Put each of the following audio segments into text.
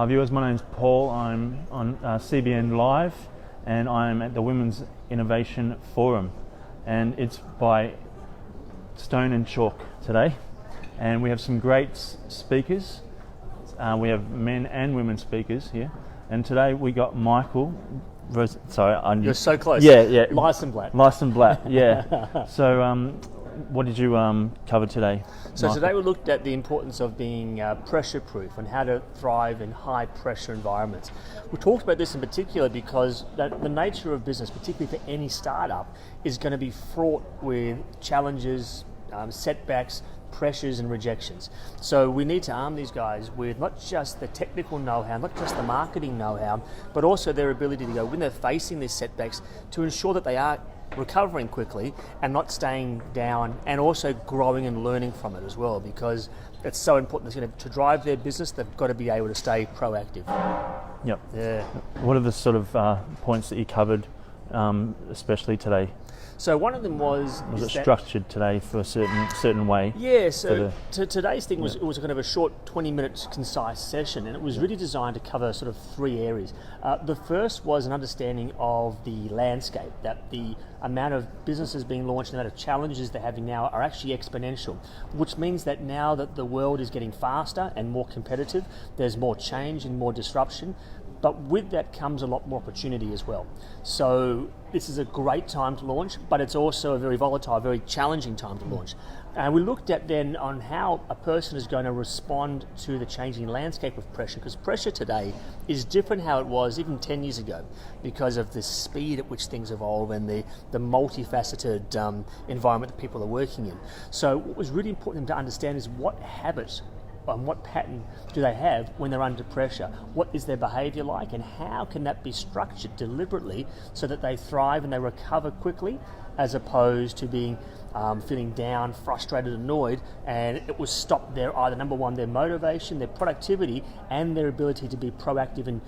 Hi viewers, my name's Paul. I'm on CBN Live and I'm at the Women's Innovation Forum, and it's by Stone and Chalk today, and we have some great speakers. We have men and women speakers here, and today we got Michael. You're so close. Yeah. Lyson-Blatt. Yeah. So, what did you cover today? So Michael? today we looked at the importance of being pressure-proof and how to thrive in high-pressure environments. We talked about this in particular because the nature of business, particularly for any startup, is going to be fraught with challenges, setbacks, pressures and rejections. So we need to arm these guys with not just the technical know-how, not just the marketing know-how, but also their ability to go when they're facing these setbacks to ensure that they are recovering quickly and not staying down, and also growing and learning from it as well, because it's so important. To drive their business, they've got to be able to stay proactive. Yep. Yeah. What are the sort of points that you covered, especially today? So one of them was it structured today for a certain way? Yeah, so today's thing was, it was kind of a short 20-minute concise session, and it was really designed to cover sort of three areas. The first was an understanding of the landscape, that the amount of businesses being launched, the amount of challenges they're having now are actually exponential, which means that now that the world is getting faster and more competitive, there's more change and more disruption. But with that comes a lot more opportunity as well. So this is a great time to launch, but it's also a very volatile, very challenging time to launch. And we looked at then on how a person is going to respond to the changing landscape of pressure, because pressure today is different how it was even 10 years ago, because of the speed at which things evolve and the multifaceted environment that people are working in. So what was really important to understand is what habits and what pattern do they have when they're under pressure? What is their behaviour like, and how can that be structured deliberately so that they thrive and they recover quickly, as opposed to being feeling down, frustrated, annoyed, and it was stopped their either number one, their motivation, their productivity, and their ability to be proactive in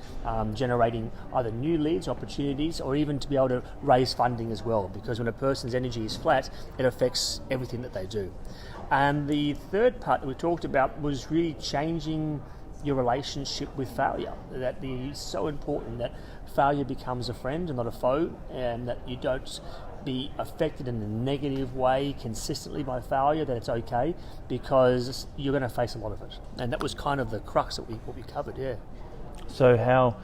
generating either new leads, opportunities, or even to be able to raise funding as well, because when a person's energy is flat, it affects everything that they do. And the third part that we talked about was really changing your relationship with failure. That it's so important that failure becomes a friend and not a foe, and that you don't be affected in a negative way consistently by failure, that it's okay, because you're going to face a lot of it. And that was kind of the crux of what we covered, yeah. So how,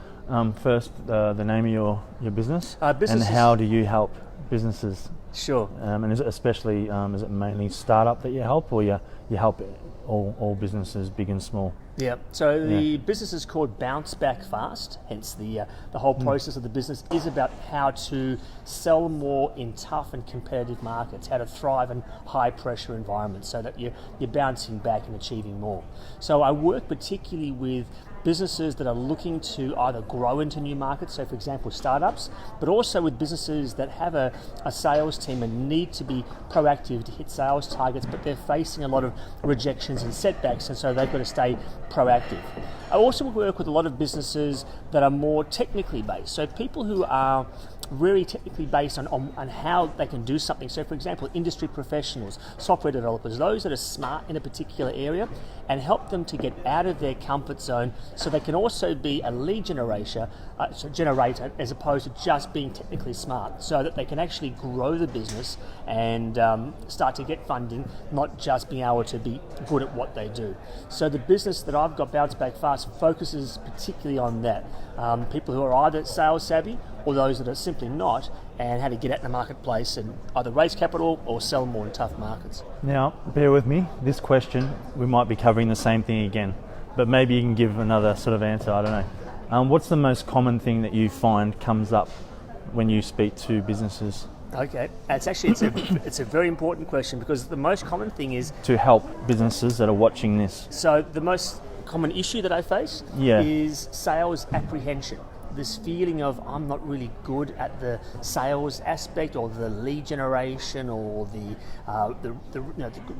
first, the name of your business, and how do you help businesses? Sure. And is it especially, is it mainly startup that you help, or you help all businesses, big and small? Yeah. So the business is called Bounce Back Fast. Hence the whole process of the business is about how to sell more in tough and competitive markets, how to thrive in high pressure environments, so that you're bouncing back and achieving more. So I work particularly with businesses that are looking to either grow into new markets, so for example startups, but also with businesses that have a sales team and need to be proactive to hit sales targets, but they're facing a lot of rejections and setbacks, and so they've got to stay proactive. I also work with a lot of businesses that are more technically based, so people who are very technically based on how they can do something. So for example, industry professionals, software developers, those that are smart in a particular area, and help them to get out of their comfort zone so they can also be a lead generator as opposed to just being technically smart, so that they can actually grow the business and start to get funding, not just being able to be good at what they do. So the business that I've got, Bounce Back Fast, focuses particularly on that. People who are either sales savvy or those that are simply not, and how to get out in the marketplace and either raise capital or sell more in tough markets. Now, bear with me, this question, we might be covering the same thing again, but maybe you can give another sort of answer, I don't know. What's the most common thing that you find comes up when you speak to businesses? Okay, it's a very important question, because the most common thing is to help businesses that are watching this. So the most common issue that I face is sales apprehension. This feeling of I'm not really good at the sales aspect or the lead generation or to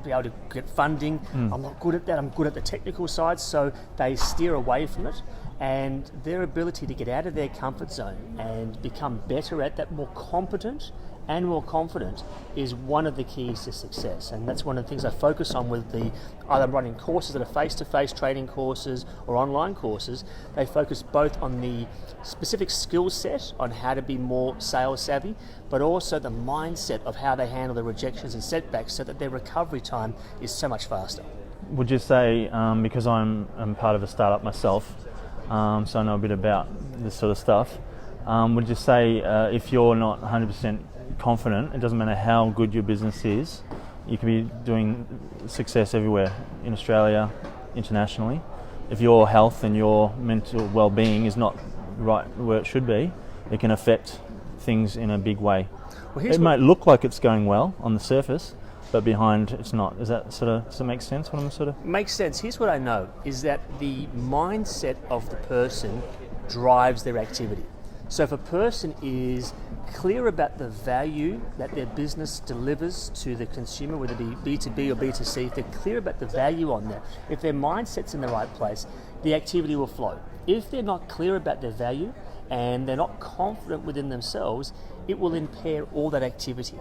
be able to get funding. I'm not good at that. I'm good at the technical side, so they steer away from it. And their ability to get out of their comfort zone and become better at that, more competent and more confident is one of the keys to success. And that's one of the things I focus on with the either running courses that are face-to-face training courses or online courses. They focus both on the specific skill set on how to be more sales savvy, but also the mindset of how they handle the rejections and setbacks so that their recovery time is so much faster. Would you say, because I'm part of a startup myself, so I know a bit about this sort of stuff, would you say if you're not 100% confident, it doesn't matter how good your business is, you can be doing success everywhere in Australia, internationally. If your health and your mental well-being is not right where it should be, it can affect things in a big way. It might look like it's going well on the surface, but behind it's not. Does that make sense? What I'm sort of makes sense. Here's what I know is that the mindset of the person drives their activity. So if a person is clear about the value that their business delivers to the consumer, whether it be B2B or B2C, if they're clear about the value on that, if their mindset's in the right place, the activity will flow. If they're not clear about their value and they're not confident within themselves, it will impair all that activity.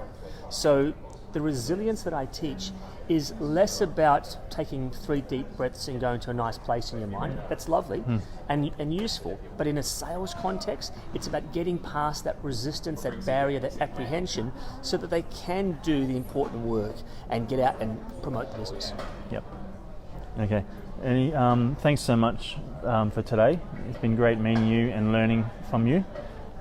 So the resilience that I teach is less about taking 3 deep breaths and going to a nice place in your mind. That's lovely and useful. But in a sales context, it's about getting past that resistance, that barrier, that apprehension, so that they can do the important work and get out and promote the business. Yep. Okay. Thanks so much for today. It's been great meeting you and learning from you.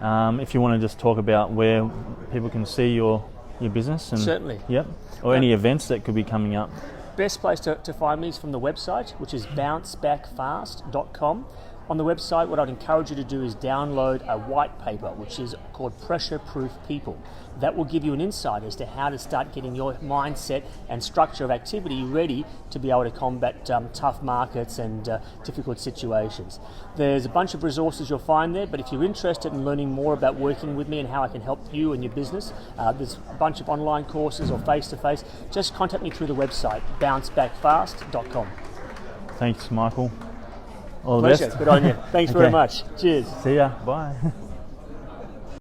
If you want to just talk about where people can see your business. And, certainly. Yep. Or any events that could be coming up. Best place to find me is from the website, which is bouncebackfast.com. On the website, what I'd encourage you to do is download a white paper, which is called Pressure Proof People. That will give you an insight as to how to start getting your mindset and structure of activity ready to be able to combat tough markets and difficult situations. There's a bunch of resources you'll find there, but if you're interested in learning more about working with me and how I can help you and your business, there's a bunch of online courses or face-to-face. Just contact me through the website, bouncebackfast.com. Thanks, Michael. All the Pleasure. best. Good on you. Thanks very much. Cheers. See ya. Bye.